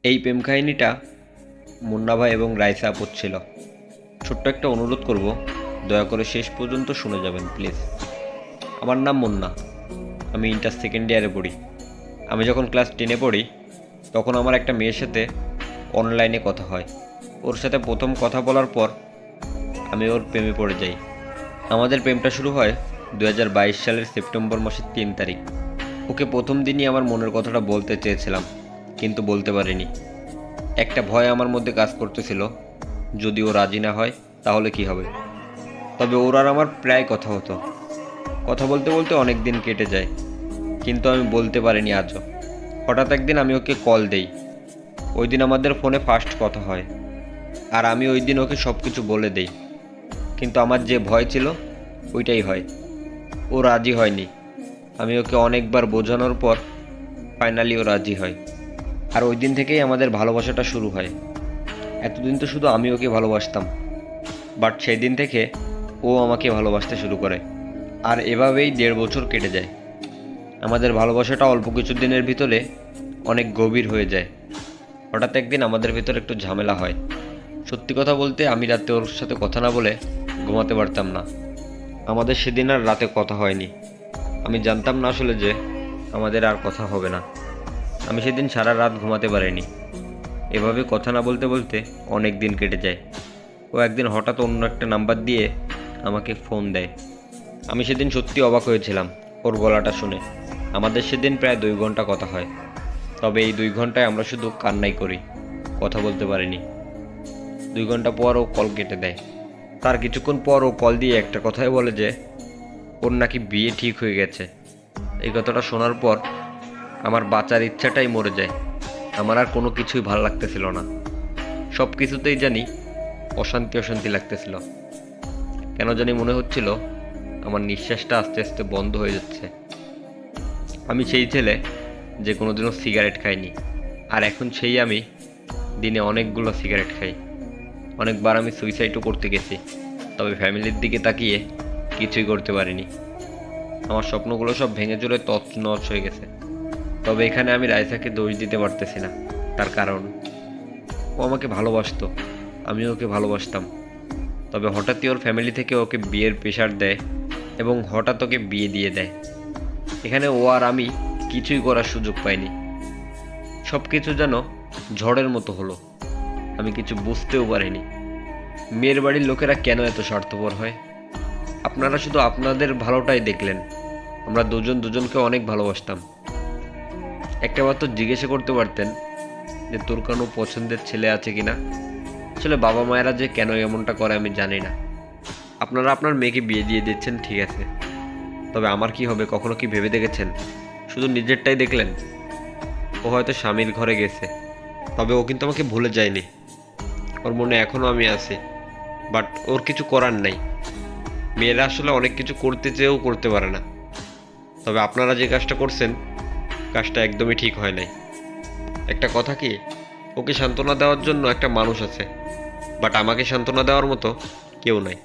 এই প্রেম কাহিনীটা মুন্না ভাই এবং রাইসা আপুর ছিল। ছোট্ট একটা অনুরোধ করব, দয়া করে শেষ পর্যন্ত শুনে যাবেন প্লিজ। আমার নাম মুন্না, আমি ইন্টার সেকেন্ড ইয়ারে পড়ি। আমি যখন ক্লাস 10-এ পড়ি তখন আমার একটা মেয়ের সাথে অনলাইনে কথা হয়। ওর সাথে প্রথম কথা বলার পর আমি ওর প্রেমে পড়ে যাই। আমাদের প্রেমটা শুরু হয় 2022 সালের সেপ্টেম্বর মাসের 3 তারিখ। ওকে প্রথম দিনই আমার মনের কথাটা বলতে চেয়েছিলাম, কিন্তু বলতে পারিনি। একটা ভয় আমার মধ্যে কাজ করতেছিল, যদি ও রাজি না হয় তাহলে কি হবে। তবে ওর আর আমার প্রায় কথা হতো। কথা বলতে বলতে অনেক দিন কেটে যায়, কিন্তু আমি বলতে পারিনি আজও। হঠাৎ একদিন আমি ওকে কল দেই। ওই দিন আমাদের ফোনে ফার্স্ট কথা হয়, আর আমি ওই দিন ওকে সব কিছু বলে দেই। কিন্তু আমার যে ভয় ছিল ওইটাই হয়। ও রাজি হয়নি। আমি ওকে অনেকবার বোঝানোর পর ফাইনালি ও রাজি হয়। আর ওই দিন থেকেই আমাদের ভালোবাসাটা শুরু হয়। এতদিন তো শুধু আমি ওকে ভালোবাসতাম, বাট সেই দিন থেকে ও আমাকে ভালোবাসতে শুরু করে। আর এভাবেই 1.5 বছর কেটে যায়। আমাদের ভালোবাসাটা অল্প কিছু দিনের ভিতরে অনেক গভীর হয়ে যায়। হঠাৎ একদিন আমাদের ভিতরে একটু ঝামেলা হয়। সত্যি কথা বলতে আমি রাতে ওর সাথে কথা না বলে ঘুমাতে পারতাম না। আমাদের সেদিন আর রাতে কথা হয়নি। আমি জানতাম না আসলে যে আমাদের আর কথা হবে না। আমি সেদিন সারা রাত ঘুমাতে পারিনি। এভাবে কথা না বলতে বলতে অনেক দিন কেটে যায়। ও একদিন হঠাৎ অন্য একটা নাম্বার দিয়ে আমাকে ফোন দেয়। আমি সেদিন সত্যি অবাক হয়েছিলাম ওর গলাটা শুনে। আমাদের সেদিন প্রায় 2 ঘন্টা কথা হয়, তবে এই 2 ঘন্টায় আমরা শুধু কান্নাই করি, কথা বলতে পারিনি। 2 ঘন্টা পর ও কল কেটে দেয়। তার কিছুক্ষণ পর ও কল দিয়ে একটা কথাই বলে যে ওর নাকি বিয়ে ঠিক হয়ে গেছে। এই কথাটা শোনার পর আমার বাঁচার ইচ্ছাটাই মরে যায়। আমার আর কোনো কিছুই ভালো লাগতেছিল না। সব কিছুতেই জানি অশান্তি অশান্তি লাগতেছিল। কেন জানি মনে হচ্ছিল আমার নিঃশ্বাসটা আস্তে আস্তে বন্ধ হয়ে যাচ্ছে। আমি সেই ছেলে যে কোনোদিনও সিগারেট খাইনি, আর এখন সেই আমি দিনে অনেকগুলো সিগারেট খাই। অনেকবার আমি সুইসাইডও করতে গেছি, তবে ফ্যামিলির দিকে তাকিয়ে কিছুই করতে পারিনি। আমার স্বপ্নগুলো সব ভেঙে চুরে তছনছ হয়ে গেছে। তবে এখানে আমি রাইসাকে দোষ দিতে পারতেছি না। তার কারণ ও আমাকে ভালোবাসতো, আমি ওকে ভালোবাসতাম। তবে হঠাৎই ওর ফ্যামিলি থেকে ওকে বিয়ের প্রেশার দেয় এবং হঠাৎ ওকে বিয়ে দিয়ে দেয়। এখানে ও আর আমি কিছুই করার সুযোগ পাইনি। সব কিছু যেন ঝড়ের মতো হলো। আমি কিছু বুঝতেও পারিনি। মেয়ের বাড়ির লোকেরা কেন এত স্বার্থপর হয়? আপনারা শুধু আপনাদের ভালোটাই দেখলেন। আমরা দুজন দুজনকে অনেক ভালোবাসতাম। একটাবার তো জিজ্ঞাসা করতে পারতেন যে তোর কোনো পছন্দের ছেলে আছে কিনা। আসলে বাবা মায়েরা যে কেন এমনটা করে আমি জানি না। আপনারা আপনার মেয়েকে বিয়ে দিয়ে দিচ্ছেন, ঠিক আছে, তবে আমার কি হবে কখনো কি ভেবে দেখেছেন? শুধু নিজেরটাই দেখলেন। ও হয়তো স্বামীর ঘরে গেছে, তবে ও কিন্তু আমাকে ভুলে যায়নি। ওর মনে এখনও আমি আছি, বাট ওর কিছু করার নাই। মেয়েরা আসলে অনেক কিছু করতে চেয়েও করতে পারে না। তবে আপনারা যে কাজটা করছেন, কাজটা একদমই ঠিক হয় নাই। একটা কথা কি, ওকে সান্ত্বনা দেওয়ার জন্য একটা মানুষ আছে, বাট আমাকে সান্ত্বনা দেওয়ার মতো কেউ নাই।